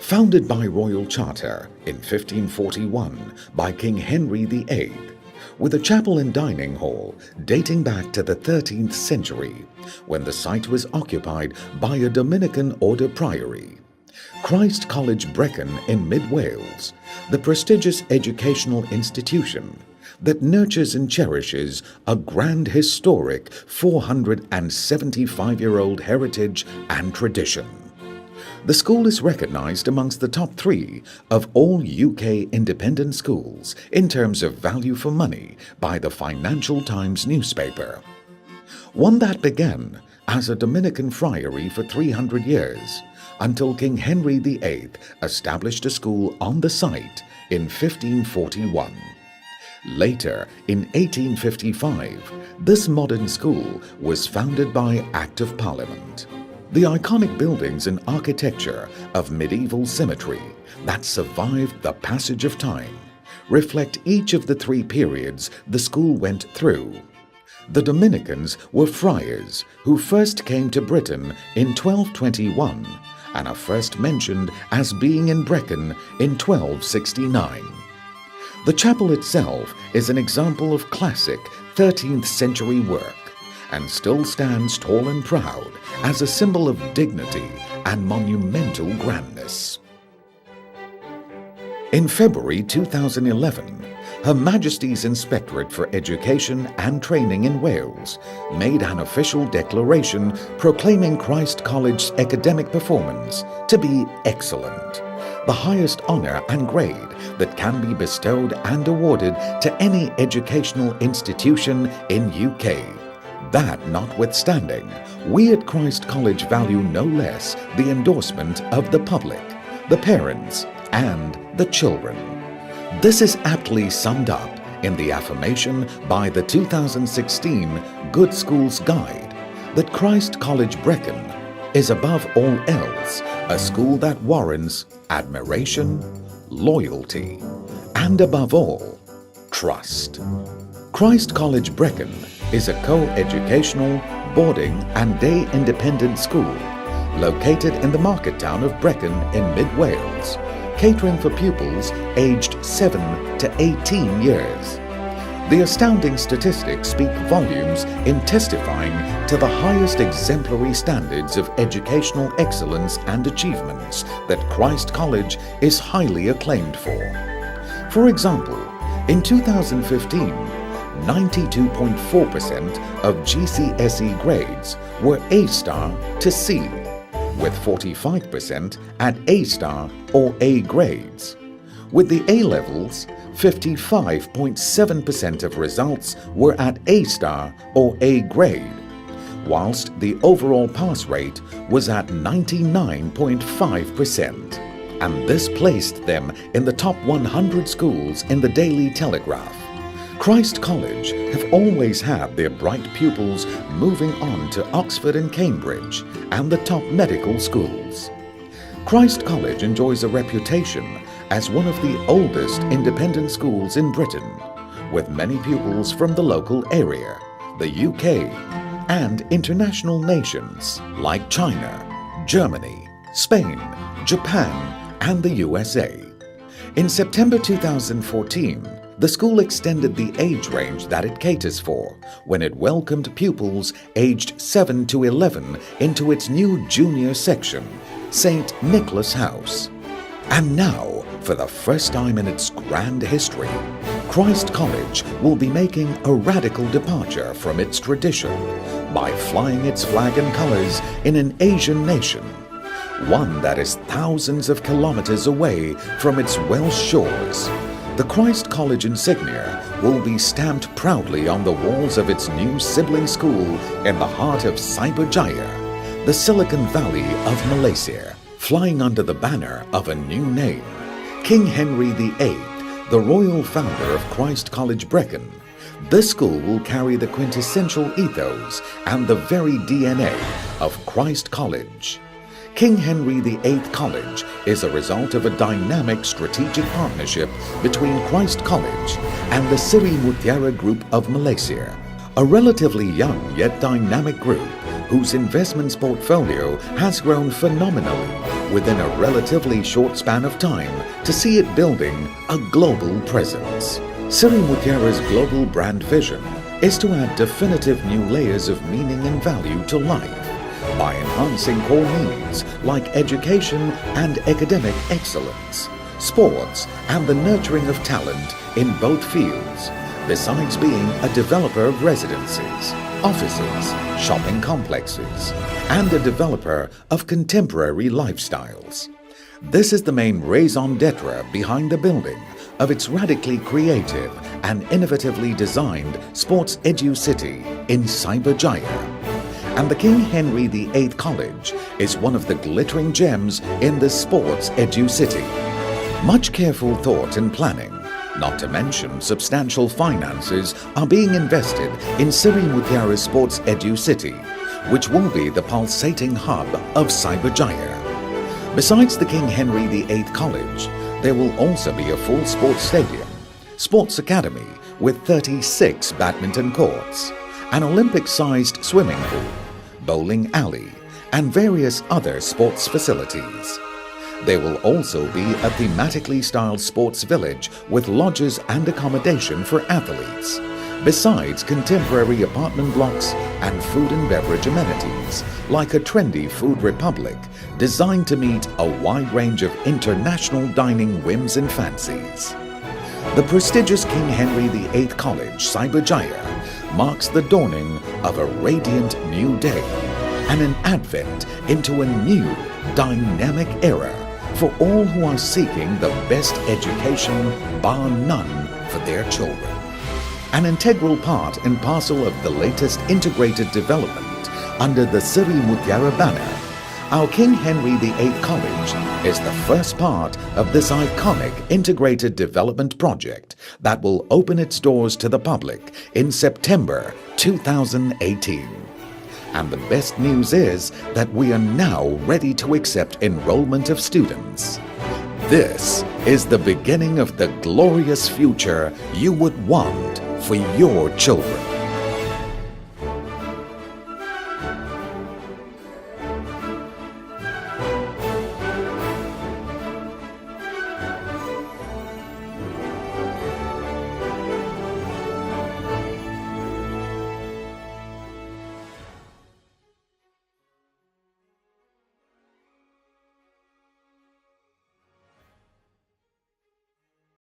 Founded by royal charter in 1541 by King Henry VIII, with a chapel and dining hall dating back to the 13th century, when the site was occupied by a Dominican order priory. Christ College Brecon in mid-Wales, the prestigious educational institution that nurtures and cherishes a grand historic 475-year-old heritage and tradition. The school is recognized amongst the top 3 of all UK independent schools in terms of value for money by the Financial Times newspaper. One that began as a Dominican friary for 300 years until King Henry VIII established a school on the site in 1541. Later, in 1855, this modern school was founded by Act of Parliament. The iconic buildings and architecture of medieval symmetry that survived the passage of time reflect each of the 3 periods the school went through. The Dominicans were friars who first came to Britain in 1221 and are first mentioned as being in Brecon in 1269. The chapel itself is an example of classic 13th century work and still stands tall and proud as a symbol of dignity and monumental grandness. In February 2011, Her Majesty's Inspectorate for Education and Training in Wales made an official declaration proclaiming Christ College's academic performance to be excellent, the highest honour and grade that can be bestowed and awarded to any educational institution in UK. That notwithstanding, we at Christ College value no less the endorsement of the public, the parents, and the children. This is aptly summed up in the affirmation by the 2016 Good Schools Guide that Christ College Brecon is above all else a school that warrants admiration, loyalty, and above all, trust. Christ College Brecon is a co-educational, boarding and day independent school located in the market town of Brecon in mid-Wales, catering for pupils aged 7 to 18 years. The astounding statistics speak volumes in testifying to the highest exemplary standards of educational excellence and achievements that Christ College is highly acclaimed for. For example, in 2015, 92.4% of GCSE grades were A-star to C, with 45% at A-star or A grades. With the A-levels, 55.7% of results were at A-star or A grade, whilst the overall pass rate was at 99.5%. And this placed them in the top 100 schools in the Daily Telegraph. Christ College have always had their bright pupils moving on to Oxford and Cambridge and the top medical schools. Christ College enjoys a reputation as one of the oldest independent schools in Britain, with many pupils from the local area, the UK, and international nations like China, Germany, Spain, Japan, and the USA. In September 2014, the school extended the age range that it caters for when it welcomed pupils aged 7 to 11 into its new junior section, St. Nicholas House. And now, for the first time in its grand history, Christ College will be making a radical departure from its tradition by flying its flag and colors in an Asian nation, one that is thousands of kilometers away from its Welsh shores. The Christ College insignia will be stamped proudly on the walls of its new sibling school in the heart of Cyberjaya, the Silicon Valley of Malaysia, flying under the banner of a new name, King Henry VIII, the royal founder of Christ College Brecon. This school will carry the quintessential ethos and the very DNA of Christ College. King Henry VIII College is a result of a dynamic strategic partnership between Christ College and the Sri Mutiara Group of Malaysia, a relatively young yet dynamic group whose investments portfolio has grown phenomenally within a relatively short span of time to see it building a global presence. Sri Mutiara's global brand vision is to add definitive new layers of meaning and value to life by enhancing core needs like education and academic excellence, sports, and the nurturing of talent in both fields, besides being a developer of residences, offices, shopping complexes, and a developer of contemporary lifestyles. This is the main raison d'etre behind the building of its radically creative and innovatively designed Sports Edu City in Cyberjaya. And the King Henry VIII College is one of the glittering gems in the Sports Edu City. Much careful thought and planning, not to mention substantial finances, are being invested in Sri Mutiara Sports Edu City, which will be the pulsating hub of Cyberjaya. Besides the King Henry VIII College, there will also be a full sports stadium, sports academy with 36 badminton courts, an Olympic-sized swimming pool, bowling alley, and various other sports facilities. There will also be a thematically styled sports village with lodges and accommodation for athletes, besides contemporary apartment blocks and food and beverage amenities like a trendy food republic designed to meet a wide range of international dining whims and fancies. The prestigious King Henry VIII College, Cyberjaya, marks the dawning of a radiant new day and an advent into a new, dynamic era for all who are seeking the best education, bar none, for their children. An integral part and parcel of the latest integrated development under the Sri Mutiara banner, our King Henry VIII College is the first part of this iconic integrated development project that will open its doors to the public in September 2018. And the best news is that we are now ready to accept enrollment of students. This is the beginning of the glorious future you would want for your children.